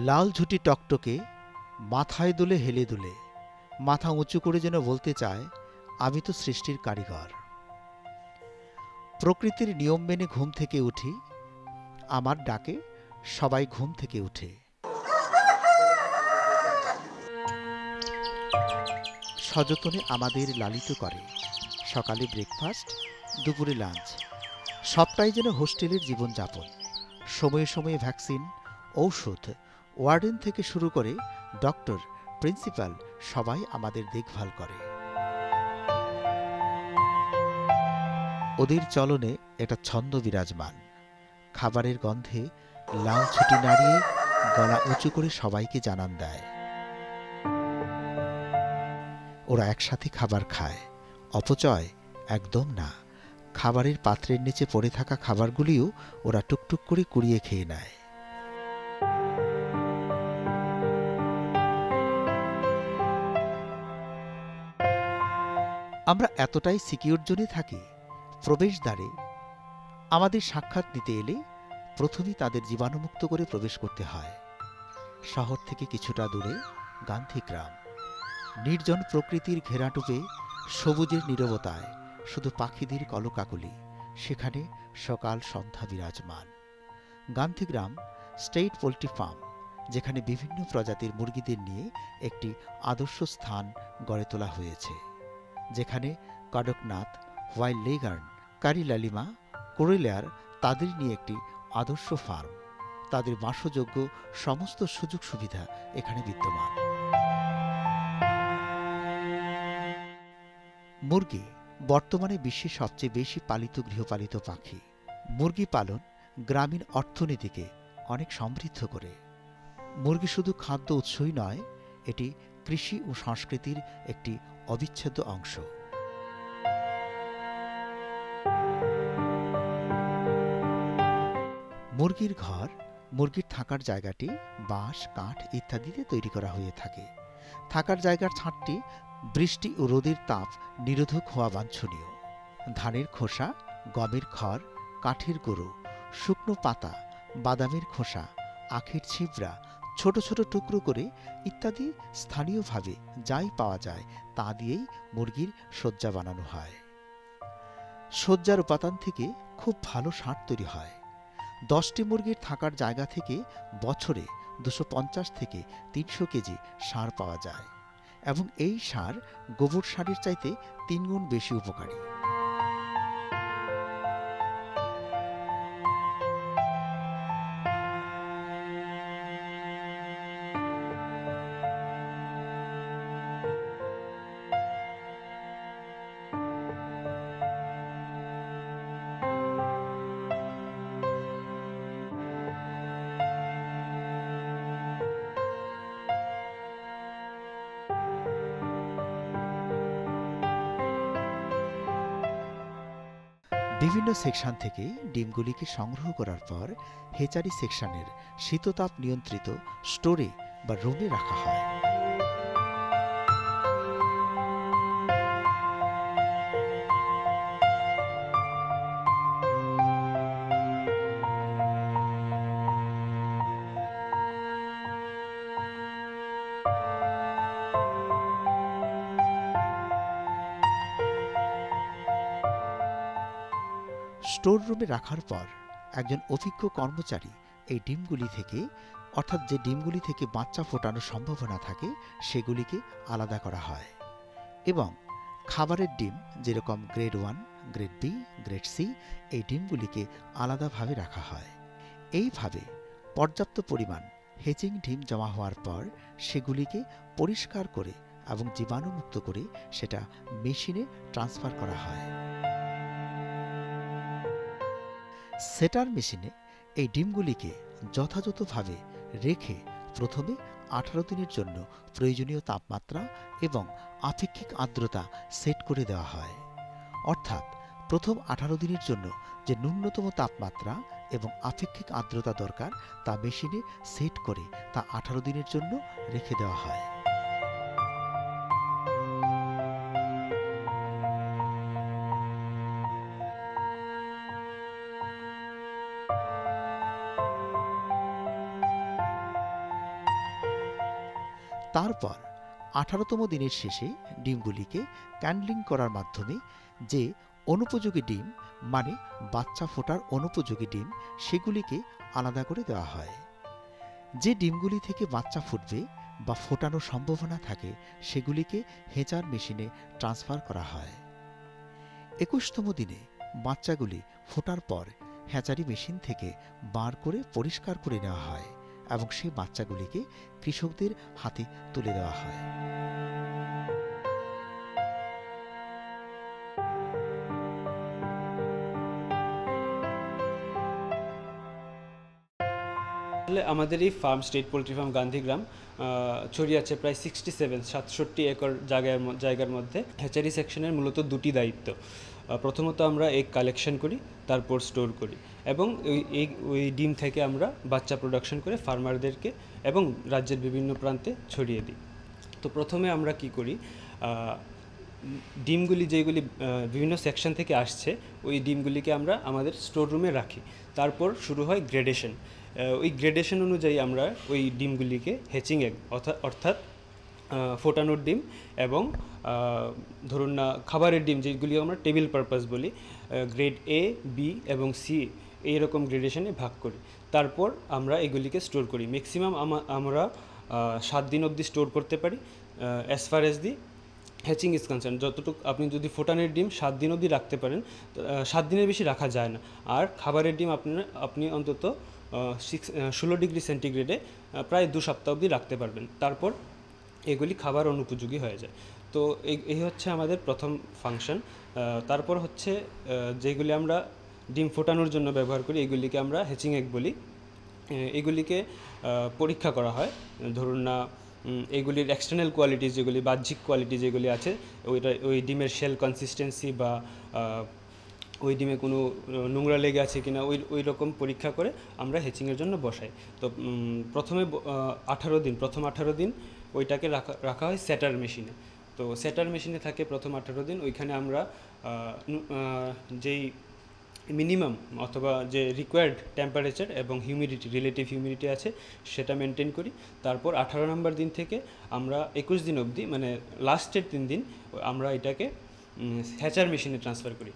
লাল ঝুঁটি টকটকে, মাথায় দুলে হেলে দুলে, মাথা উঁচু করে যেন বলতে চায়, আমি তো সৃষ্টির কারিগর। প্রকৃতির নিয়ম মেনে ঘুম থেকে উঠি, আমার ডাকে সবাই ঘুম থেকে উঠে। সযতনে আমাদের লালিত করে, সকালে ব্রেকফাস্ট, দুপুরে লাঞ্চ, সবটাই যেন হোস্টেলের জীবনযাপন। সময়ে সময়ে ভ্যাকসিন, ঔষধ, ওয়ার্ডেন থেকে শুরু করে ডক্টর, প্রিন্সিপাল সবাই আমাদের দেখভাল করে। ওদের চলনে একটা ছন্দ বিরাজমান। খাবারের গন্ধে লাল ছুটি নাড়িয়ে গলা উঁচু করে সবাইকে জানান দেয়। ওরা একসাথে খাবার খায়, অপচয় একদম না। খাবারের পাত্রের নিচে পড়ে থাকা খাবারগুলিও ওরা টুকটুক করে কুড়িয়ে খেয়ে নেয়। আমরা এতটাই সিকিউর জোনে থাকি, প্রবেশদ্বারে আমাদের সাক্ষাৎ নিতে এলে প্রথমেই তাদের জীবাণুমুক্ত করে প্রবেশ করতে হয়। শহর থেকে কিছুটা দূরে গান্ধীগ্রাম, নির্জন প্রকৃতির ঘেরাটোপে, সবুজের নীরবতায় শুধু পাখিদের কলকাকলি, সেখানে সকাল সন্ধ্যা বিরাজমান। গান্ধীগ্রাম স্টেট পোল্ট্রি ফার্ম, যেখানে বিভিন্ন প্রজাতির মুরগিদের নিয়ে একটি আদর্শ স্থান গড়ে তোলা হয়েছে, যেখানে কড়কনাথ, হোয়াইট লেগার্ন, কারি লালিমা, কোরেলিয়ার তাদের নিয়ে একটি আদর্শ ফার্ম। তাদের বাসযোগ্য সমস্ত সুযোগ সুবিধা এখানে বিদ্যমান। মুরগি বর্তমানে বিশ্বের সবচেয়ে বেশি পালিত গৃহপালিত পাখি। মুরগি পালন গ্রামীণ অর্থনীতিকে অনেক সমৃদ্ধ করে। মুরগি শুধু খাদ্য উৎসই নয়, এটি কৃষি ও সংস্কৃতির একটি অবিচ্ছেদ্য অংশ। মুরগির ঘর, মুরগির থাকার জায়গাটি বাঁশ, কাঠ ইত্যাদিতে তৈরি করা হয়ে থাকে। থাকার জায়গার ছাদটি বৃষ্টি ও রোদের তাপ নিরোধক হওয়া বাঞ্ছনীয়। ধানের খোসা, গমের খড়, কাঠের গুঁড়ো, শুকনো পাতা, বাদামের খোসা, আখের ছিবড়া ছোট ছোট টুকরো করে ইত্যাদি স্থানীয়ভাবে যাই পাওয়া যায় তা দিয়েই মুরগির শয্যা বানানো হয়। শয্যার উপাদান থেকে খুব ভালো সার তৈরি হয়। 10টি মুরগির থাকার জায়গা থেকে বছরে 250 থেকে 300 কেজি সার পাওয়া যায়, এবং এই সার গোবর সারের চাইতে 3 গুণ বেশি উপকারী। বিভিন্ন সেকশন থেকে ডিমগুলিকে সংগ্রহ করার পর হেচারি সেকশনের শীততাপ নিয়ন্ত্রিত স্টোরে বা রুমে রাখা হয়। স্টোর রুমে রাখার পর একজন অভিজ্ঞ কর্মচারী এই ডিমগুলি থেকে, অর্থাৎ যে ডিমগুলি থেকে বাচ্চা ফোটানোর সম্ভাবনা থাকে, সেগুলিকে আলাদা করা হয় এবং খাবারের ডিম যেরকম grade 1, grade B, grade C, এই ডিমগুলিকে আলাদাভাবে রাখা হয়। এইভাবে পর্যাপ্ত পরিমাণ হেচিং ডিম জমা হওয়ার পর সেগুলিকে পরিষ্কার করে এবং জীবাণুমুক্ত করে সেটা মেশিনে ট্রান্সফার করা হয়। সেটার মেশিনে এই ডিমগুলিকে যথাযথভাবে রেখে প্রথমে 18 দিনের জন্য প্রয়োজনীয় তাপমাত্রা এবং আপেক্ষিক আর্দ্রতা সেট করে দেওয়া হয়। অর্থাৎ প্রথম 18 দিনের জন্য যে ন্যূনতম তাপমাত্রা এবং আপেক্ষিক আর্দ্রতা দরকার তা মেশিনে সেট করে তা 18 দিনের জন্য রেখে দেওয়া হয়। তারপর 18তম দিনের শেষে ডিমগুলিকে ক্যান্ডলিং করার মাধ্যমে যে অনুপযোগী ডিম মানে বাচ্চা ফোটার অনুপযোগী ডিম সেগুলিকে আলাদা করে দেওয়া হয়। যে ডিমগুলি থেকে বাচ্চা ফুটবে বা ফোটানোর সম্ভাবনা থাকে সেগুলিকে হেচার মেশিনে ট্রান্সফার করা হয়। 21তম দিনে বাচ্চাগুলি ফোটার পর হ্যাচারি মেশিন থেকে বার করে পরিষ্কার করে নেওয়া হয় এবং সেই বাচ্চাগুলিকে কৃষকদের হাতে তুলে দেওয়া হয়। আমাদের এই farm state poultry farm Gandhigram ছড়িয়ে আছে প্রায় 67 একর জায়গার মধ্যে। হ্যাচারি সেকশনের মূলত দুটি দায়িত্ব। প্রথমত আমরা এগ কালেকশন করি, তারপর স্টোর করি এবং ওই ডিম থেকে আমরা বাচ্চা প্রোডাকশন করে ফার্মারদেরকে এবং রাজ্যের বিভিন্ন প্রান্তে ছড়িয়ে দিই। তো প্রথমে আমরা কি করি, ডিমগুলি যেগুলি বিভিন্ন সেকশন থেকে আসছে ওই ডিমগুলিকে আমরা আমাদের স্টোর রুমে রাখি। তারপর শুরু হয় গ্রেডেশন। ওই গ্রেডেশন অনুযায়ী আমরা ওই ডিমগুলিকে হ্যাচিং এগ অর্থাৎ ফোটানোর ডিম এবং ধরুন না খাবারের ডিম যেগুলি আমরা টেবিল পারপাস বলি, গ্রেড A, B এবং C এইরকম গ্রেডেশনে ভাগ করি। তারপর আমরা এগুলিকে স্টোর করি। ম্যাক্সিমাম আমরা 7 দিন অবধি স্টোর করতে পারি as far as the hatching is concern. যতটুকু আপনি যদি ফোটানের ডিম 7 দিন অবধি রাখতে পারেন, 7 দিনের বেশি রাখা যায় না। আর খাবারের ডিম আপনি অন্তত 16 ডিগ্রি সেন্টিগ্রেডে প্রায় 2 সপ্তাহ অবধি রাখতে পারবেন। তারপর এগুলি খাবার অনুপযোগী হয়ে যায়। তো এই হচ্ছে আমাদের প্রথম ফাংশন। তারপর হচ্ছে যেগুলি আমরা ডিম ফোটানোর জন্য ব্যবহার করি এগুলিকে আমরা হ্যাচিং এগ বলি। এগুলিকে পরীক্ষা করা হয়। ধরুন না এগুলির এক্সটার্নাল কোয়ালিটিস যেগুলি বাহ্যিক কোয়ালিটি যেগুলি আছে ওই ডিমের শেল কনসিস্টেন্সি বা ওই ডিমে কোনো নোংরা লেগে আছে কিনা ওই রকম পরীক্ষা করে আমরা হ্যাচিংয়ের জন্য বসাই। তো প্রথম 18 দিন ওইটাকে রাখা হয় সেটার মেশিনে। তো সেটার মেশিনে থাকে প্রথম 18 দিন। ওইখানে আমরা যেই মিনিমাম অথবা যে রিকোয়ার্ড টেম্পারেচার এবং হিউমিডিটি রিলেটিভ হিউমিডিটি আছে সেটা মেনটেন করি। তারপর 18 নম্বর দিন থেকে আমরা 21 দিন অবধি মানে লাস্টের 3 দিন আমরা এটাকে হ্যাচার মেশিনে ট্রান্সফার করি।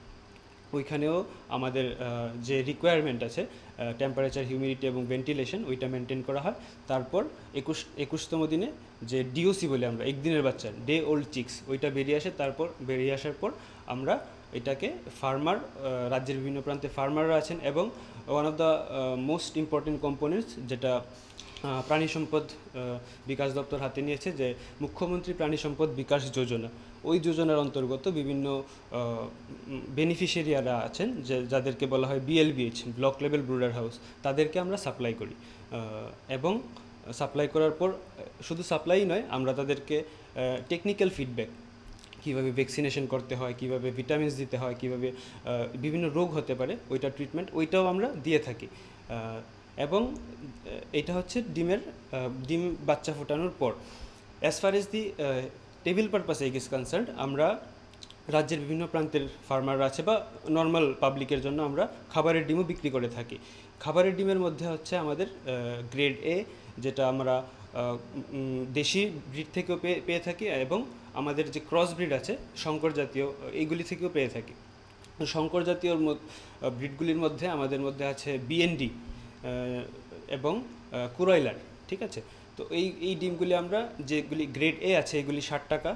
ওইখানেও আমাদের যে রিকোয়ারমেন্ট আছে টেম্পারেচার হিউমিডিটি এবং ভেন্টিলেশন ওইটা মেনটেন করা হয়। তারপর 21তম দিনে যে ডিওসি বলে আমরা একদিনের বাচ্চা ডে ওল্ড চিক্স ওইটা বেরিয়ে আসার পর আমরা এটাকে রাজ্যের বিভিন্ন প্রান্তে ফার্মাররা আছেন এবং one of the most important components যেটা প্রাণী সম্পদ বিকাশ দপ্তর হাতে নিয়েছে যে মুখ্যমন্ত্রী প্রাণী সম্পদ বিকাশ যোজনা, ওই যোজনার অন্তর্গত বিভিন্ন বেনিফিশিয়ারিরা আছেন যাদেরকে বলা হয় BLBH block level brooder house, তাদেরকে আমরা সাপ্লাই করি এবং সাপ্লাই করার পর শুধু সাপ্লাই নয় আমরা তাদেরকে টেকনিক্যাল ফিডব্যাক কীভাবে ভ্যাকসিনেশন করতে হয়, কীভাবে ভিটামিনস দিতে হয়, কীভাবে বিভিন্ন রোগ হতে পারে ওইটা ট্রিটমেন্ট ওইটাও আমরা দিয়ে থাকি। এবং এটা হচ্ছে ডিম বাচ্চা ফোটানোর পর। As far as the table purpose egg is concern আমরা রাজ্যের বিভিন্ন প্রান্তের ফার্মাররা আছে বা নর্মাল পাবলিকের জন্য আমরা খাবারের ডিমও বিক্রি করে থাকি। খাবারের ডিমের মধ্যে হচ্ছে আমাদের গ্রেড A যেটা আমরা দেশি ব্রিড থেকেও পেয়ে থাকি এবং আমাদের যে ক্রস ব্রিড আছে শঙ্কর জাতীয় এইগুলি থেকেও পেয়ে থাকি। শঙ্কর জাতীয় ব্রিডগুলির মধ্যে আমাদের মধ্যে আছে BND এবং কুরয়লার, ঠিক আছে। তো এই ডিমগুলি আমরা যেগুলি গ্রেড A আছে এগুলি 60 টাকা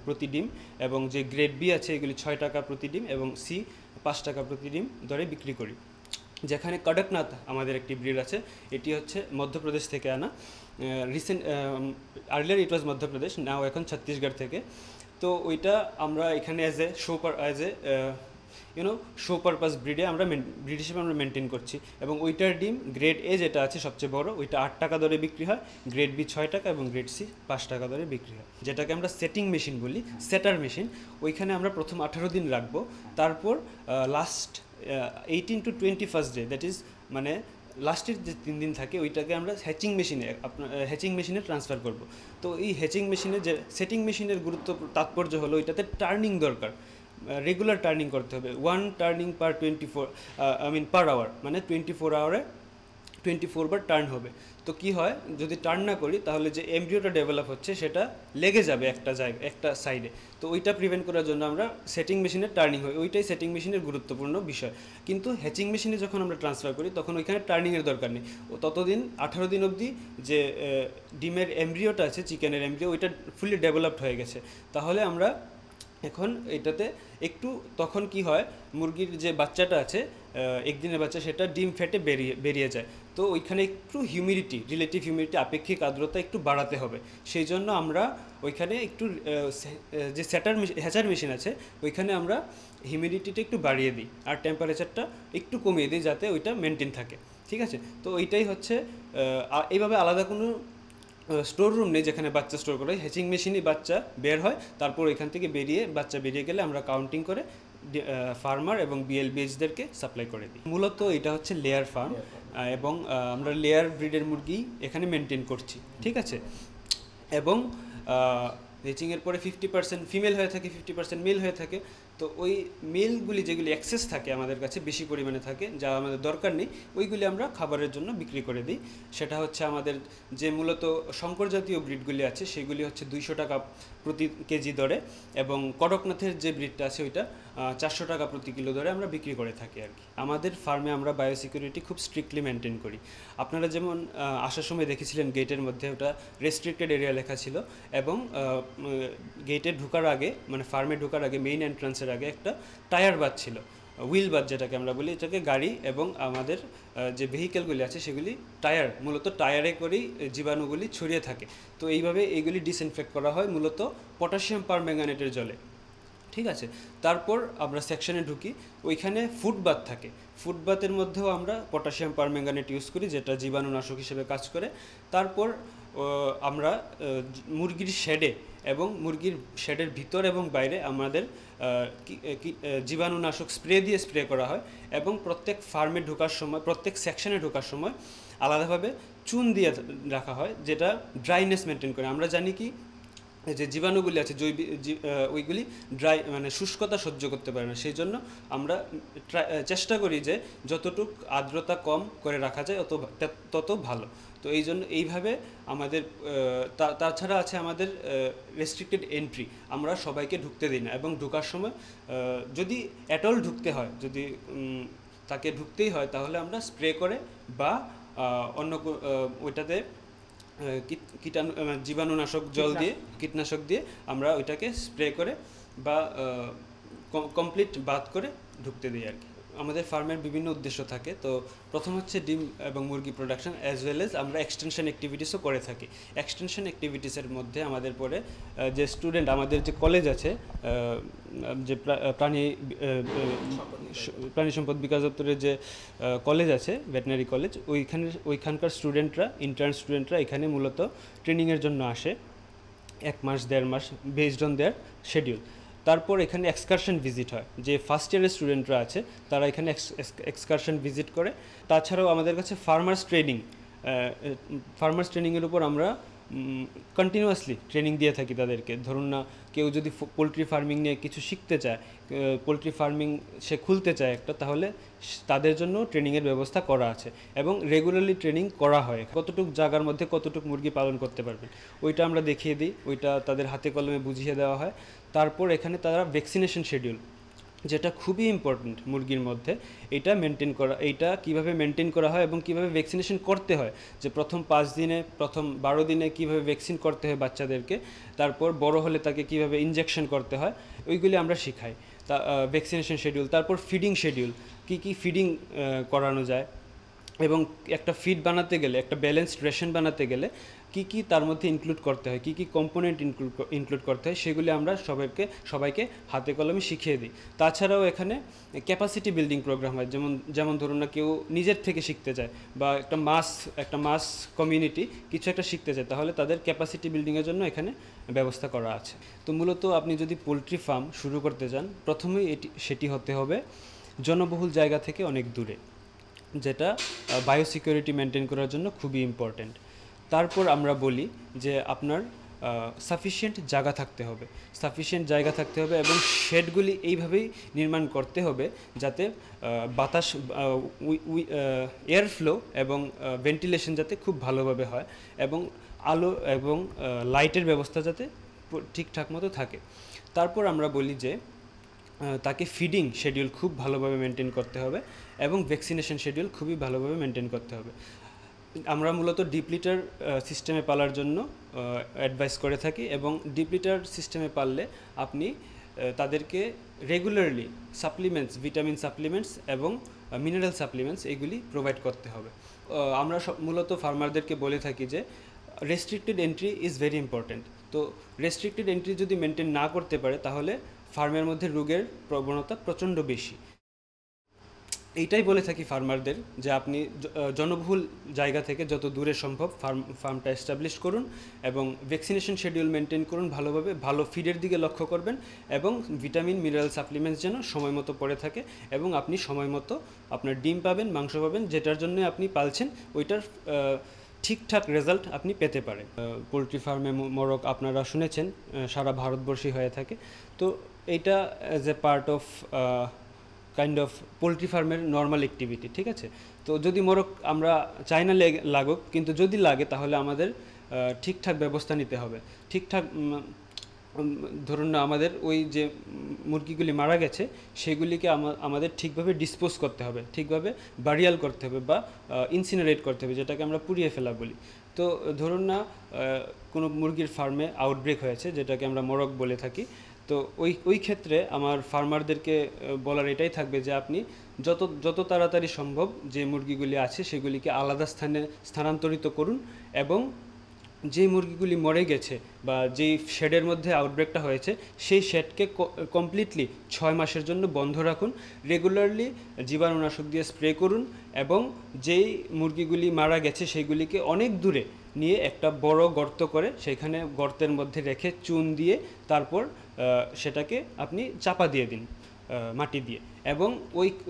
প্রতি ডিম এবং যে গ্রেড B আছে এগুলি 6 টাকা প্রতি ডিম এবং C 5 টাকা প্রতি ডিম দরে বিক্রি করি। যেখানে কড়কনাথ আমাদের একটি ব্রিড আছে, এটি হচ্ছে মধ্যপ্রদেশ থেকে আনা। আর্লিয়ার ইট ওয়াজ মধ্যপ্রদেশ, নাও এখন ছত্তিশগড় থেকে। তো ওইটা আমরা এখানে as a show purpose breed হিসেবে আমরা মেনটেন করছি এবং ওইটার ডিম গ্রেড A যেটা আছে সবচেয়ে বড় ওইটা 8 টাকা দরে বিক্রি হয়, গ্রেড B 6 টাকা এবং গ্রেড C 5 টাকা দরে বিক্রি হয়, যেটাকে আমরা সেটিং মেশিন বলি, সেটার মেশিন। ওইখানে আমরা প্রথম 18 দিন রাখবো, তারপর last 18 to 21st day that is মানে লাস্টের যে 3 দিন থাকে ওইটাকে আমরা হ্যাচিং মেশিনে ট্রান্সফার করব। তো এই হ্যাচিং মেশিনে যে সেটিং মেশিনের তাৎপর্য হলো ওইটাতে টার্নিং দরকার, রেগুলার টার্নিং করতে হবে। 1 টার্নিং পার আওয়ার, মানে 24 আওয়ারে 24 বার টার্ন হবে। তো কি হয়, যদি টার্ন না করি তাহলে যে এমব্রিওটা ডেভেলপ হচ্ছে সেটা লেগে যাবে একটা জায়গা, একটা সাইডে। তো ওইটা প্রিভেন্ট করার জন্য আমরা সেটিং মেশিনের টার্নিং হয়, ওইটাই সেটিং মেশিনের গুরুত্বপূর্ণ বিষয়। কিন্তু হ্যাচিং মেশিনে যখন আমরা ট্রান্সফার করি তখন ওইখানে টার্নিংয়ের দরকার নেই। ও ততদিন 18 দিন অবধি যে ডিমের এমব্রিওটা আছে, চিকেনের এমব্রিও, ওইটা ফুলি ডেভেলপড হয়ে গেছে। তাহলে আমরা এখন এটাতে একটু, তখন কি হয়, মুরগির যে বাচ্চাটা আছে একদিনের বাচ্চা, সেটা ডিম ফেটে বেরিয়ে যায়। তো ওইখানে একটু হিউমিডিটি, রিলেটিভ হিউমিডিটি, আপেক্ষিক আর্দ্রতা একটু বাড়াতে হবে। সেই জন্য আমরা ওইখানে একটু যে হ্যাচার মেশিন আছে ওইখানে আমরা হিউমিডিটিটা একটু বাড়িয়ে দিই আর টেম্পারেচারটা একটু কমিয়ে দিই যাতে ওইটা মেনটেন থাকে। ঠিক আছে, তো ওইটাই হচ্ছে এইভাবে আলাদা কোনো স্টোর রুম নেই যেখানে বাচ্চা স্টোর করা হয়। হ্যাচিং মেশিনই বাচ্চা বের হয়, তারপর এখান থেকে বাচ্চা বেরিয়ে গেলে আমরা কাউন্টিং করে ফার্মার এবং বিএলবিএইচদেরকে সাপ্লাই করে দিই। মূলত এটা হচ্ছে লেয়ার ফার্ম, এবং আমরা লেয়ার ব্রিডের মুরগি এখানে মেনটেন করছি। ঠিক আছে, এবং হ্যাচিংয়ের পরে 50% ফিমেল হয়ে থাকে, 50% মেল হয়ে থাকে। তো ওই মেলগুলি যেগুলি অ্যাক্সেস থাকে আমাদের কাছে বেশি পরিমাণে থাকে, যা আমাদের দরকার নেই, ওইগুলি আমরা খাবারের জন্য বিক্রি করে দিই। সেটা হচ্ছে আমাদের যে মূলত শঙ্কর জাতীয় ব্রিডগুলি আছে সেগুলি হচ্ছে 200 টাকা প্রতি কেজি দরে, এবং কড়কনাথের যে ব্রিডটা আছে ওইটা 400 টাকা প্রতি কিলো দরে আমরা বিক্রি করে থাকি আর কি। আমাদের ফার্মে আমরা বায়োসিকিউরিটি খুব স্ট্রিক্টলি মেনটেন করি। আপনারা যেমন আসার সময় দেখেছিলেন গেটের মধ্যে ওটা রেস্ট্রিক্টেড এরিয়া লেখা ছিল, এবং গেটে ঢোকার আগে, মানে ফার্মে ঢোকার আগে, মেইন এন্ট্রান্সের আগে একটা টায়ার বাদ ছিল, হুইল বাদ যেটাকে আমরা বলি। এটাকে গাড়ি এবং আমাদের যে ভেহিকেলগুলি আছে সেগুলি মূলত টায়ারে করেই জীবাণুগুলি ছড়িয়ে থাকে। তো এইভাবে এইগুলি ডিসইনফেক্ট করা হয় মূলত পটাশিয়াম পারম্যাঙ্গানেটের জলে। ঠিক আছে, তারপর আমরা সেকশনে ঢুকি, ওইখানে ফুটবাথ থাকে। ফুটবাথের মধ্যেও আমরা পটাশিয়াম পারম্যাঙ্গানেট ইউজ করি, যেটা জীবাণুনাশক হিসেবে কাজ করে। তারপর আমরা মুরগির শেডে এবং মুরগির শেডের ভিতর এবং বাইরে আমাদের জীবাণুনাশক স্প্রে করা হয়, এবং প্রত্যেক ফার্মে ঢোকার সময়, প্রত্যেক সেকশনে ঢোকার সময় আলাদাভাবে চুন দিয়ে রাখা হয়, যেটা ড্রাইনেস মেনটেন করে। আমরা জানি কি যে জীবাণুগুলি আছে ওইগুলি মানে শুষ্কতা সহ্য করতে পারে না, সেই জন্য আমরা চেষ্টা করি যে যতটুক আর্দ্রতা কম করে রাখা যায় তত ভালো। তো এই জন্য এইভাবে আমাদের তাছাড়া আছে আমাদের রেস্ট্রিক্টেড এন্ট্রি, আমরা সবাইকে ঢুকতে দিই না, এবং ঢোকার সময় যদি অ্যাটল ঢুকতে হয়, যদি তাকে ঢুকতেই হয়, তাহলে আমরা স্প্রে করে বা অন্য ওইটাতে জীবাণুনাশক জল দিয়ে, কীটনাশক দিয়ে আমরা ওইটাকে স্প্রে করে বা কমপ্লিট বাদ করে ঢুকতে দিই আর কি। আমাদের ফার্মের বিভিন্ন উদ্দেশ্য থাকে। তো প্রথম হচ্ছে ডিম এবং মুরগি প্রোডাকশন, অ্যাজ ওয়েল এজ আমরা এক্সটেনশন অ্যাক্টিভিটিসও করে থাকি। এক্সটেনশন অ্যাক্টিভিটিসের মধ্যে আমাদের পরে যে স্টুডেন্ট, আমাদের যে কলেজ আছে, যে প্রাণী সম্পদ বিকাশ দপ্তরের যে কলেজ আছে, ভেটেনারি কলেজ, ওইখানকার স্টুডেন্টরা, ইন্টার্ন স্টুডেন্টরা এখানে মূলত ট্রেনিংয়ের জন্য আসে 1 মাস 1.5 মাস, বেসড অন দেয়ার শিডিউল। তারপর এখানে এক্সকারশন ভিজিট হয়, যে ফার্স্ট ইয়ারের স্টুডেন্টরা আছে তারা এখানে এক্সকারশন ভিজিট করে। তাছাড়াও আমাদের কাছে ফার্মার্স ট্রেনিংয়ের উপর আমরা কন্টিনিউয়াসলি ট্রেনিং দিয়ে থাকি তাদেরকে। ধরুন না, কেউ যদি পোলট্রি ফার্মিং নিয়ে কিছু শিখতে চায়, পোলট্রি ফার্মিং সে খুলতে চায় একটা, তাহলে তাদের জন্য ট্রেনিংয়ের ব্যবস্থা করা আছে, এবং রেগুলারলি ট্রেনিং করা হয়। কতটুকু জায়গার মধ্যে কতটুকু মুরগি পালন করতে পারবেন ওইটা আমরা দেখিয়ে দিই, ওইটা তাদের হাতে কলমে বুঝিয়ে দেওয়া হয়। তারপর এখানে তারা ভ্যাকসিনেশন শিডিউল, যেটা খুবই ইম্পর্ট্যান্ট মুরগির মধ্যে, এইটা কীভাবে মেনটেন করা হয় এবং কীভাবে ভ্যাকসিনেশন করতে হয়, যে প্রথম 5 দিনে, প্রথম 12 দিনে কীভাবে ভ্যাকসিন করতে হয় বাচ্চাদেরকে, তারপর বড় হলে তাকে কীভাবে ইনজেকশন করতে হয়, ওইগুলি আমরা শেখাই। ভ্যাকসিনেশন শিডিউল, তারপর ফিডিং শিডিউল, কী ফিডিং করানো যায়, এবং একটা ফিড বানাতে গেলে, একটা ব্যালেন্সড রেশন বানাতে গেলে কী তার মধ্যে ইনক্লুড করতে হয়, কী কম্পোনেন্ট ইনক্লুড করতে হয়, সেগুলি আমরা সবাইকে হাতে কলমে শিখিয়ে দিই। তাছাড়াও এখানে ক্যাপাসিটি বিল্ডিং প্রোগ্রাম হয়, যেমন ধরুন না, কেউ নিজের থেকে শিখতে চায়, বা একটা মাস কমিউনিটি কিছু একটা শিখতে চায়, তাহলে তাদের ক্যাপাসিটি বিল্ডিংয়ের জন্য এখানে ব্যবস্থা করা আছে। তো মূলত আপনি যদি পোলট্রি ফার্ম শুরু করতে চান, প্রথমেই সেটি হতে হবে জনবহুল জায়গা থেকে অনেক দূরে, যেটা বায়োসিকিউরিটি মেনটেন করার জন্য খুবই ইম্পর্ট্যান্ট। তারপর আমরা বলি যে আপনার সাফিসিয়েন্ট জায়গা থাকতে হবে, এবং শেডগুলি এইভাবেই নির্মাণ করতে হবে যাতে বাতাস, এয়ার ফ্লো এবং ভেন্টিলেশন যাতে খুব ভালোভাবে হয়, এবং আলো এবং লাইটের ব্যবস্থা যাতে ঠিকঠাক মতো থাকে। তারপর আমরা বলি যে তাকে ফিডিং শিডিউল খুব ভালোভাবে মেনটেন করতে হবে এবং ভ্যাকসিনেশন শিডিউল খুবই ভালোভাবে মেনটেন করতে হবে। আমরা মূলত ডিপ লিটার সিস্টেমে পালার জন্য অ্যাডভাইস করে থাকি, এবং ডিপ লিটার সিস্টেমে পাললে আপনি তাদেরকে রেগুলারলি সাপ্লিমেন্টস, ভিটামিন সাপ্লিমেন্টস এবং মিনারেল সাপ্লিমেন্টস এগুলি প্রোভাইড করতে হবে। আমরা মূলত ফার্মারদেরকে বলে থাকি যে restricted entry is very important. তো রেস্ট্রিক্টেড এন্ট্রি যদি মেনটেন না করতে পারে তাহলে ফার্মের মধ্যে রোগের প্রবণতা প্রচণ্ড বেশি। এইটাই বলে থাকি ফার্মারদের যে আপনি জনবহুল জায়গা থেকে যত দূরে সম্ভব ফার্মটা এস্টাবলিশ করুন এবং ভ্যাকসিনেশন শিডিউল মেনটেন করুন ভালোভাবে, ভালো ফিডের দিকে লক্ষ্য করবেন, এবং ভিটামিন মিনারেল সাপ্লিমেন্টস যেন সময় মতো পড়ে থাকে এবং আপনি সময় মতো আপনার ডিম পাবেন, মাংস পাবেন, যেটার জন্য আপনি পালছেন ওইটার ঠিকঠাক রেজাল্ট আপনি পেতে পারেন। পোলট্রি ফার্মে মোরগ আপনারা শুনেছেন সারা ভারতবর্ষে হয়ে থাকে। তো এইটা as a part of kind of poultry ফার্মের নর্মাল অ্যাক্টিভিটি, ঠিক আছে। তো যদি মোরগ আমরা চাই না লাগুক, কিন্তু যদি লাগে তাহলে আমাদের ঠিকঠাক ব্যবস্থা নিতে হবে। ঠিকঠাক ধরুন না, আমাদের ওই যে মুরগিগুলি মারা গেছে সেগুলিকে আমাদের ঠিকভাবে ডিসপোজ করতে হবে, ঠিকভাবে বারিয়াল করতে হবে বা ইনসিনারেট করতে হবে, যেটাকে আমরা পুড়িয়ে ফেলা বলি। তো ধরুন না কোনো মুরগির ফার্মে আউটব্রেক হয়েছে, যেটাকে আমরা মোরগ বলে থাকি। তো ওই ক্ষেত্রে আমার ফার্মারদেরকে বলার এটাই থাকবে যে আপনি যত তাড়াতাড়ি সম্ভব যে মুরগিগুলি আছে সেগুলিকে আলাদা স্থানে স্থানান্তরিত করুন, এবং যে মুরগিগুলি মরে গেছে বা যেই শেডের মধ্যে আউটব্রেকটা হয়েছে সেই শেডকে কমপ্লিটলি 6 মাসের জন্য বন্ধ রাখুন। রেগুলারলি জীবাণুনাশক দিয়ে স্প্রে করুন, এবং যেই মুরগিগুলি মারা গেছে সেইগুলিকে অনেক দূরে নিয়ে একটা বড় গর্ত করে সেখানে গর্তের মধ্যে রেখে চুন দিয়ে তারপর সেটাকে আপনি চাপা দিয়ে দিন মাটি দিয়ে, এবং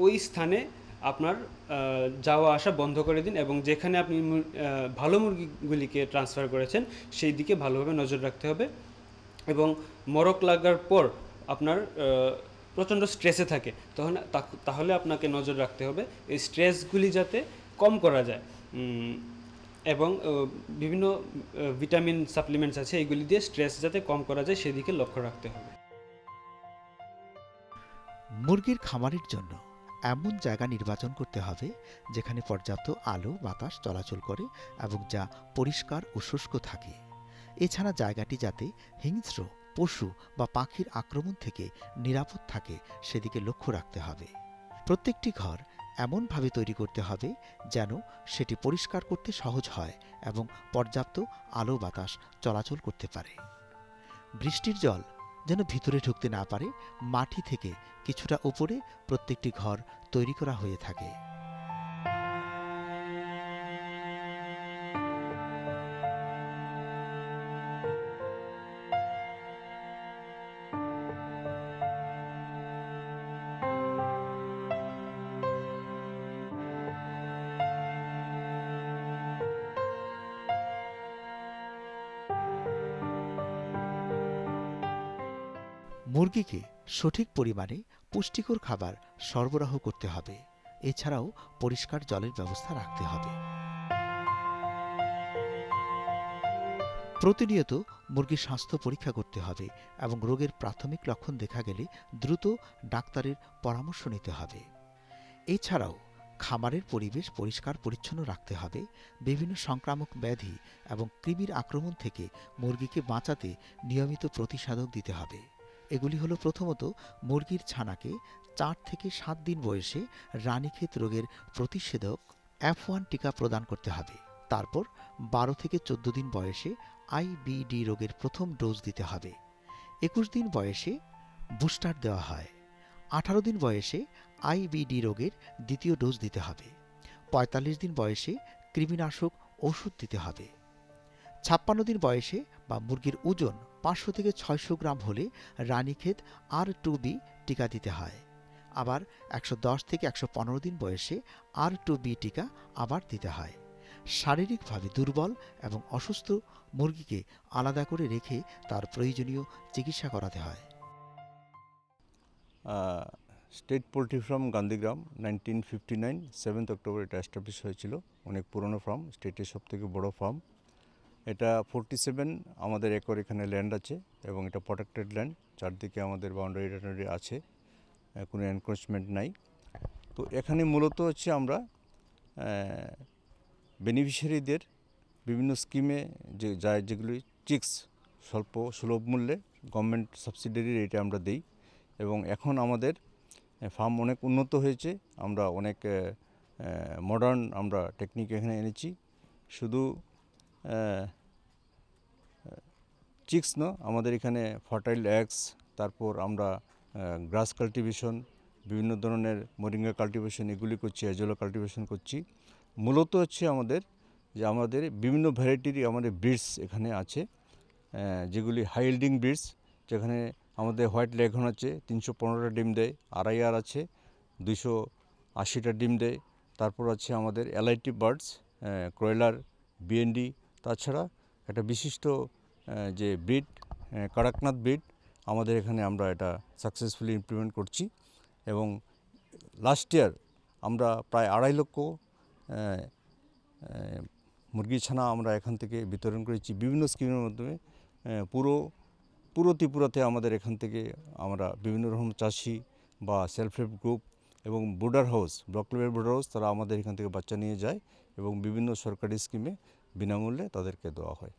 ওই স্থানে আপনার যাওয়া আসা বন্ধ করে দিন, এবং যেখানে আপনি ভালো মুরগিগুলিকে ট্রান্সফার করেছেন সেই দিকে ভালোভাবে নজর রাখতে হবে। এবং মরক লাগার পর আপনার প্রচণ্ড স্ট্রেসে থাকে তাহলে আপনাকে নজর রাখতে হবে এই স্ট্রেসগুলি যাতে কম করা যায়, এবং বিভিন্ন ভিটামিন সাপ্লিমেন্টস আছে এইগুলি দিয়ে স্ট্রেস যাতে কম করা যায় সেদিকে লক্ষ্য রাখতে হবে। মুরগির খামারের জন্য এমন জায়গা নির্বাচন করতে হবে যেখানে পর্যাপ্ত আলো বাতাস চলাচল করে এবং যা পরিষ্কার ও শুষ্ক থাকে। এছাড়া জায়গাটি যাতে হিংস্র পশু বা পাখির আক্রমণ থেকে নিরাপদ থাকে সেদিকে লক্ষ্য রাখতে হবে। প্রত্যেকটি ঘর এমনভাবে তৈরি করতে হবে যেন সেটি পরিষ্কার করতে সহজ হয় এবং পর্যাপ্ত আলো বাতাস চলাচল করতে পারে। বৃষ্টির জল যেন ভিতরে ঢুকতে না পারে, মাটি থেকে কিছুটা উপরে প্রত্যেকটি ঘর তৈরি করা হয়ে থাকে। মুরগিকে সঠিক পরিমাণে পুষ্টিকর খাবার সরবরাহ করতে হবে। এছাড়াও পরিষ্কার জলের ব্যবস্থা রাখতে হবে। প্রতিনিয়ত মুরগির স্বাস্থ্য পরীক্ষা করতে হবে এবং রোগের প্রাথমিক লক্ষণ দেখা গেলে দ্রুত ডাক্তারের পরামর্শ নিতে হবে। এছাড়াও খামারের পরিবেশ পরিষ্কার পরিচ্ছন্ন রাখতে হবে। বিভিন্ন সংক্রামক ব্যাধি এবং কৃমির আক্রমণ থেকে মুরগিকে বাঁচাতে নিয়মিত প্রতিষেধক দিতে হবে। এগুলি হলো, প্রথমত মুরগির ছানাকে 4 থেকে 7 দিন বয়সে রানীক্ষেত রোগের প্রতিষেধক F1 টিকা প্রদান করতে হবে। তারপর 12 থেকে 14 দিন বয়সে IBD রোগের প্রথম ডোজ দিতে হবে। 21 দিন বয়সে বুস্টার দেওয়া হয়। 18 দিন বয়সে IBD রোগের দ্বিতীয় ডোজ দিতে হবে। 45 দিন বয়সে কৃমিনাশক ওষুধ দিতে হবে। 56 দিন বয়সে বা মুরগির ওজন 500 থেকে 600 গ্রাম হলে রানীক্ষেত R2B টিকা দিতে হয়। আবার 110 থেকে 115 দিন বয়সে R2B টিকা আবার দিতে হয়। শারীরিকভাবে দুর্বল এবং অসুস্থ মুরগিকে আলাদা করে রেখে তার প্রয়োজনীয় চিকিৎসা করাতে হয়। State poultry farm Gandhigram 1959 7th October এটা এস্টাবলিশ হয়েছিল। অনেক পুরনো ফার্ম, স্টেটের সবথেকে বড় ফার্ম। এটা 47 আমাদের একর এখানে ল্যান্ড আছে এবং এটা প্রোটেক্টেড ল্যান্ড, চারদিকে আমাদের বাউন্ডারি আছে, কোনো এনক্রোচমেন্ট নাই। তো এখানে মূলত হচ্ছে আমরা বেনিফিশিয়ারিদের বিভিন্ন স্কিমে যেগুলি চিক্স স্বল্প সুলভ মূল্যে গভর্নমেন্ট সাবসিডারি রেটে আমরা দিই। এবং এখন আমাদের ফার্ম অনেক উন্নত হয়েছে, আমরা অনেক মডার্ন আমরা টেকনিক এখানে এনেছি। শুধু চিক্স না, আমাদের এখানে ফার্টাইল এগস, তারপর আমরা গ্রাস কাল্টিভেশন, বিভিন্ন ধরনের মোরিঙ্গা কাল্টিভেশন এগুলি করছি, অ্যাজোলা কাল্টিভেশন করছি। মূলত হচ্ছে আমাদের বিভিন্ন ভ্যারাইটির আমাদের ব্রিডস এখানে আছে, যেগুলি হাই ইল্ডিং ব্রিডস, যেখানে আমাদের হোয়াইট লেঘন আছে 315টা ডিম দেয়, আড়াইয়ার আছে 280টা ডিম দেয়। তারপর আছে আমাদের এলআইটি বার্ডস, ক্রয়লার, বিএনডি, তাছাড়া একটা বিশিষ্ট যে ব্রিড কড়কনাথ ব্রিড আমাদের এখানে আমরা এটা সাকসেসফুলি ইমপ্লিমেন্ট করছি। এবং লাস্ট ইয়ার আমরা প্রায় 2.5 লক্ষ মুরগি ছানা আমরা এখান থেকে বিতরণ করেছি বিভিন্ন স্কিমের মাধ্যমে। পুরো ত্রিপুরাতে আমাদের এখান থেকে আমরা বিভিন্ন রকম চাষি বা সেলফ হেল্প গ্রুপ এবং brooder house, block level brooder house, তারা আমাদের এখান থেকে বাচ্চা নিয়ে যায় এবং বিভিন্ন সরকারি স্কিমে বিনামূল্যে তাদেরকে দেওয়া হয়।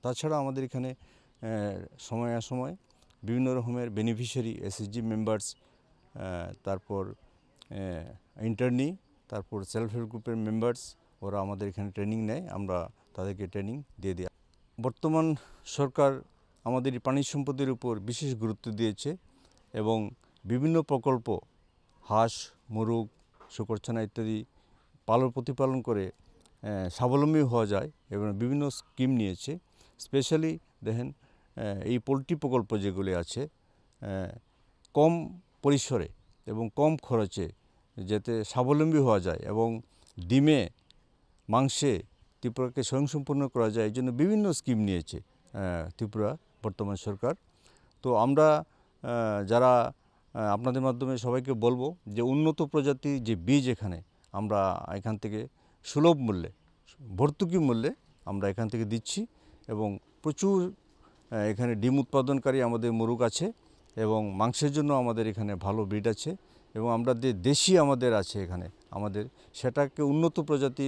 তাছাড়া আমাদের এখানে সময়ে সময়ে বিভিন্ন রকমের বেনিফিশিয়ারি এসএসজি মেম্বার্স, তারপর ইন্টার্নি, তারপর সেলফ হেল্প গ্রুপের মেম্বার্স, ওরা আমাদের এখানে ট্রেনিং নেয়, আমরা তাদেরকে ট্রেনিং দিয়ে দিই। বর্তমান সরকার আমাদের প্রাণী সম্পদের উপর বিশেষ গুরুত্ব দিয়েছে এবং বিভিন্ন প্রকল্প, হাঁস, মুরগ, শুকরছানা ইত্যাদি প্রতিপালন করে স্বাবলম্বী হওয়া যায় এবং বিভিন্ন স্কিম নিয়েছে। স্পেশালি দেখেন এই পোলট্রি প্রকল্প যেগুলি আছে, কম পরিসরে এবং কম খরচে যাতে স্বাবলম্বী হওয়া যায় এবং ডিমে, মাংসে ত্রিপুরাকে স্বয়ংসম্পূর্ণ করা যায়, এই জন্য বিভিন্ন স্কিম নিয়েছে ত্রিপুরা বর্তমান সরকার। তো আমরা যারা আপনাদের মাধ্যমে সবাইকে বলবো যে উন্নত প্রজাতির যে বীজ আমরা এখান থেকে সুলভ মূল্যে, ভর্তুকি মূল্যে আমরা এখান থেকে দিচ্ছি এবং প্রচুর এখানে ডিম উৎপাদনকারী আমাদের মুরগ আছে এবং মাংসের জন্য আমাদের এখানে ভালো ব্রিড আছে এবং আমরা যে দেশি আমাদের আছে এখানে আমাদের সেটাকে উন্নত প্রজাতি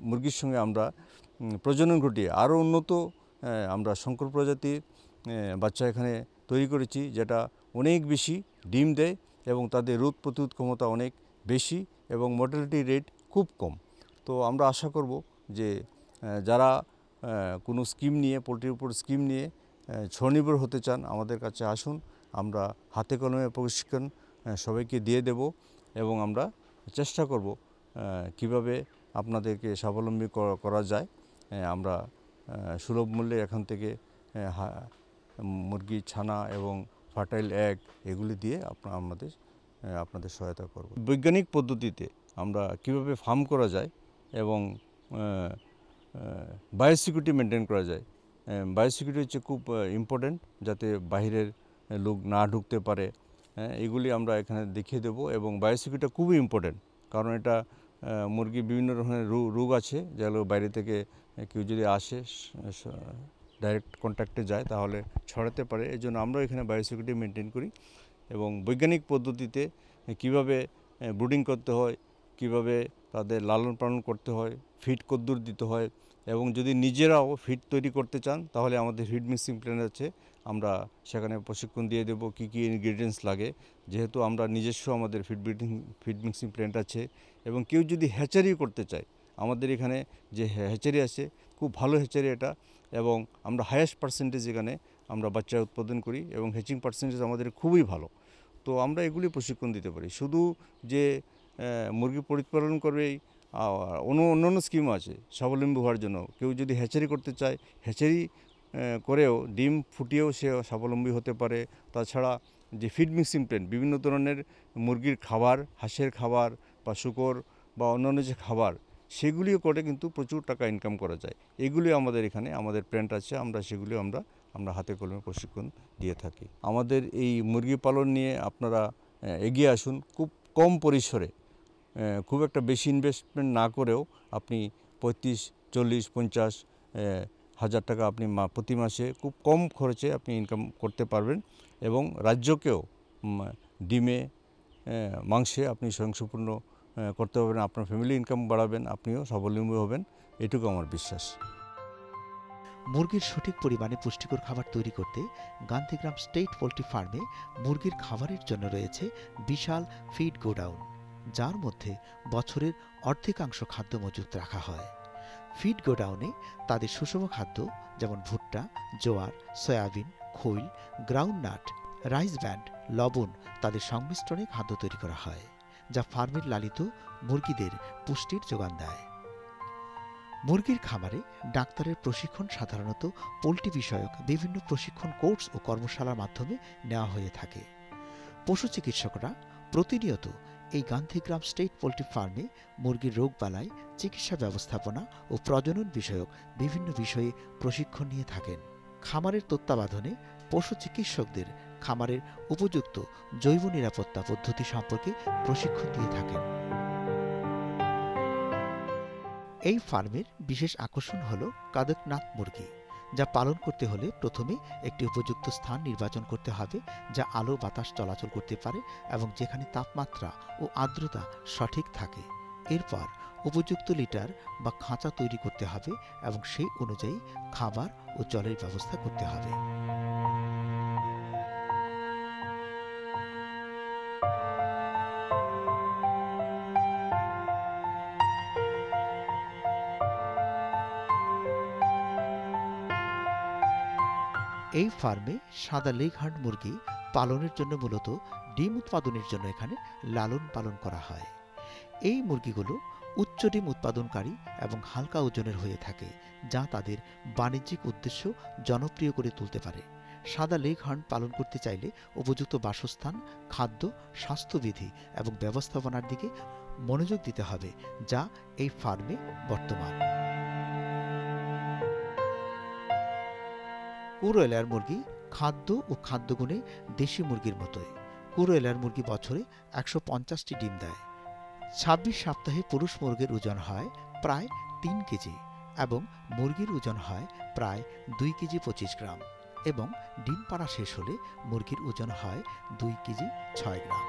মুরগির সঙ্গে আমরা প্রজনন ঘটিয়ে আরও উন্নত আমরা শঙ্কর প্রজাতির বাচ্চা এখানে তৈরি করেছি, যেটা অনেক বেশি ডিম দেয় এবং তাদের রোগ প্রতিরোধ ক্ষমতা অনেক বেশি এবং মর্টালিটি রেট খুব কম। তো আমরা আশা করব যে যারা কোনো স্কিম নিয়ে, পোলট্রির উপর স্কিম নিয়ে স্বনির্ভর হতে চান আমাদের কাছে আসুন, আমরা হাতে কলমে প্রশিক্ষণ সবাইকে দিয়ে দেব এবং আমরা চেষ্টা করব কিভাবে আপনাদেরকে স্বাবলম্বী করা যায়। আমরা সুলভ মূল্যে এখান থেকে মুরগি ছানা এবং ফার্টাইল এগ এগুলি দিয়ে আপনাদের সহায়তা করব। বৈজ্ঞানিক পদ্ধতিতে আমরা কিভাবে ফার্ম করা যায় এবং বায়োসিকিউরিটি মেনটেন করা যায়। বায়োসিকিউরিটি হচ্ছে খুব ইম্পর্টেন্ট, যাতে বাইরের লোক না ঢুকতে পারে, এগুলি আমরা এখানে দেখিয়ে দেব। এবং বায়োসিকিউরিটিটা খুবই ইম্পর্টেন্ট, কারণ এটা মুরগি বিভিন্ন ধরনের রোগ আছে যেগুলো বাইরে থেকে কেউ যদি আসে ডাইরেক্ট কন্ট্যাক্টে যায় তাহলে ছড়াতে পারে। এই জন্য আমরা এখানে বায়োসিকিউরিটি মেনটেন করি এবং বৈজ্ঞানিক পদ্ধতিতে কিভাবে ব্রুডিং করতে হয়, কিভাবে তাদের লালন পালন করতে হয়, ফিড কদ্দুর দিতে হয় এবং যদি নিজেরাও ফিড তৈরি করতে চান তাহলে আমাদের ফিড মিক্সিং প্ল্যান আছে, আমরা সেখানে প্রশিক্ষণ দিয়ে দেবো কী কী ইনগ্রিডিয়েন্টস লাগে। যেহেতু আমরা নিজস্ব আমাদের ফিড মিক্সিং প্ল্যান্ট আছে এবং কেউ যদি হ্যাচারি করতে চায়, আমাদের এখানে যে হ্যাচারি আছে খুব ভালো হ্যাচারি এটা এবং আমরা হায়েস্ট পার্সেন্টেজ এখানে আমরা বাচ্চা উৎপাদন করি এবং হ্যাচিং পার্সেন্টেজ আমাদের খুবই ভালো। তো আমরা এগুলি প্রশিক্ষণ দিতে পারি। শুধু যে মুরগি প্রতিপালন করবেই, অন্যান্য স্কিম আছে স্বাবলম্বী হওয়ার জন্য। কেউ যদি হ্যাচারি করতে চায়, হ্যাচারি করেও ডিম ফুটিয়েও সে স্বাবলম্বী হতে পারে। তাছাড়া যে ফিড মিক্সিং প্ল্যান্ট, বিভিন্ন ধরনের মুরগির খাবার, হাঁসের খাবার বা শূকর বা অন্যান্য যে খাবার, সেগুলিও করে কিন্তু প্রচুর টাকা ইনকাম করা যায়। এগুলি আমাদের এখানে আমাদের প্ল্যান্ট আছে, সেগুলি আমরা হাতে কলমে প্রশিক্ষণ দিয়ে থাকি। আমাদের এই মুরগি পালন নিয়ে আপনারা এগিয়ে আসুন। খুব কম পরিসরে, খুব একটা বেশি ইনভেস্টমেন্ট না করেও আপনি 35, 40, 50 হাজার টাকা আপনি প্রতি মাসে খুব কম খরচে আপনি ইনকাম করতে পারবেন এবং রাজ্যকেও ডিমে, মাংসে আপনি স্বয়ংসম্পূর্ণ করতে পারবেন। আপনার ফ্যামিলি ইনকাম বাড়াবেন, আপনিও স্বাবলম্বী হবেন, এটুকু আমার বিশ্বাস। মুরগির সঠিক পরিমাণে পুষ্টিকর খাবার তৈরি করতে গান্ধীগ্রাম স্টেট পোল্ট্রি ফার্মে মুরগির খাবারের জন্য রয়েছে বিশাল ফিড গোডাউন, যার মধ্যে বছরের অর্ধেকাংশ খাদ্য মজুত রাখা হয়। ফিড গোডাউনে তাদের সুষম খাদ্য যেমন ভুট্টা, জোয়ার, সয়াবিন, খৈল, গ্রাউন্ডনাট, রাইস ব্যান্ড, লবণ তাদের সংমিশ্রণে খাদ্য তৈরি করা হয়, যা ফার্মের লালিত মুরগিদের পুষ্টির যোগান দেয়। মুরগির খামারে ডাক্তারের প্রশিক্ষণ সাধারণত পোল্ট্রি বিষয়ক বিভিন্ন প্রশিক্ষণ কোর্স ও কর্মশালার মাধ্যমে নেওয়া হয়ে থাকে। পশু চিকিৎসকরা প্রতিনিয়ত এই গান্ধীগ্রাম স্টেট পোল্ট্রি ফার্মে মুরগির রোগবালাই, চিকিৎসা ব্যবস্থাপনা ও প্রজনন বিষয়ক বিভিন্ন বিষয়ে প্রশিক্ষণ নিয়ে থাকেন। খামারের তত্ত্বাবধানে পশু চিকিৎসকদের খামারের উপযুক্ত জৈব নিরাপত্তা পদ্ধতি সম্পর্কে প্রশিক্ষণ দিয়ে থাকেন। এই ফার্মের বিশেষ আকর্ষণ হল কাদকনাথ মুরগি, যা পালন করতে হলে প্রথমে একটি উপযুক্ত স্থান নির্বাচন করতে হবে, যা আলো বাতাস চলাচল করতে পারে এবং যেখানে তাপমাত্রা ও আর্দ্রতা সঠিক থাকে। এরপর উপযুক্ত লিটার বা খাঁচা তৈরি করতে হবে এবং সেই অনুযায়ী খাবার ও জলের ব্যবস্থা করতে হবে। এই ফার্মে সাদা লেগহার্ন মুরগি পালনের জন্য মূলত ডিম উৎপাদনের জন্য এখানে লালন পালন করা হয়। এই মুরগিগুলো উচ্চ ডিম উৎপাদনকারী এবং হালকা ওজনের হয়ে থাকে, যা তাদের বাণিজ্যিক উদ্দেশ্য জনপ্রিয় করে তুলতে পারে। সাদা লেগহার্ন পালন করতে চাইলে উপযুক্ত বাসস্থান, খাদ্য, স্বাস্থ্যবিধি এবং ব্যবস্থাপনার দিকে মনোযোগ দিতে হবে, যা এই ফার্মে বর্তমান। কুরয়েলার মুরগি খাদ্য ও খাদ্যগুণে দেশি মুরগির মতোই। কুরয়েলার মুরগি বছরে 150টি ডিম দেয়। 26 সপ্তাহে পুরুষ মুরগির ওজন হয় প্রায় 3 কেজি এবং মুরগির ওজন হয় প্রায় 2 কেজি 25 গ্রাম এবং ডিম পাড়া শেষ হলে মুরগির ওজন হয় 2 কেজি 6 গ্রাম।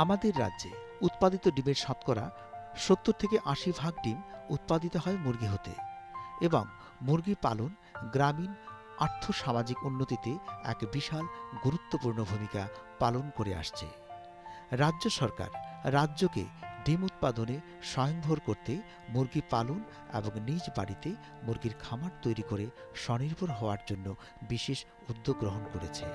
আমাদের রাজ্যে উৎপাদিত ডিমের শতকরা 70 থেকে 80% ডিম উৎপাদিত হয় মুরগি হতে এবং মুরগি পালন গ্রামীণ আর্থ-সামাজিক উন্নতিতে এক বিশাল গুরুত্বপূর্ণ ভূমিকা পালন করে আসছে। রাজ্য সরকার রাজ্যকে ডিম উৎপাদনে স্বয়ংভর করতে মুরগি পালন এবং নিজ বাড়িতে মুরগির খামার তৈরি করে স্বনির্ভর হওয়ার জন্য বিশেষ উদ্যোগ গ্রহণ করেছে।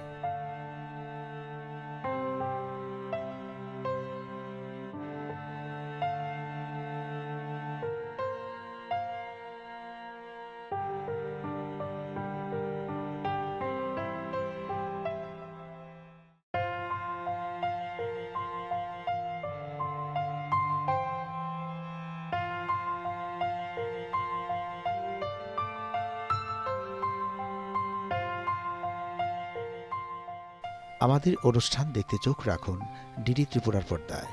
আমাদের অনুষ্ঠান দেখতে চোখ রাখুন ডিডি ত্রিপুরার পর্দায়।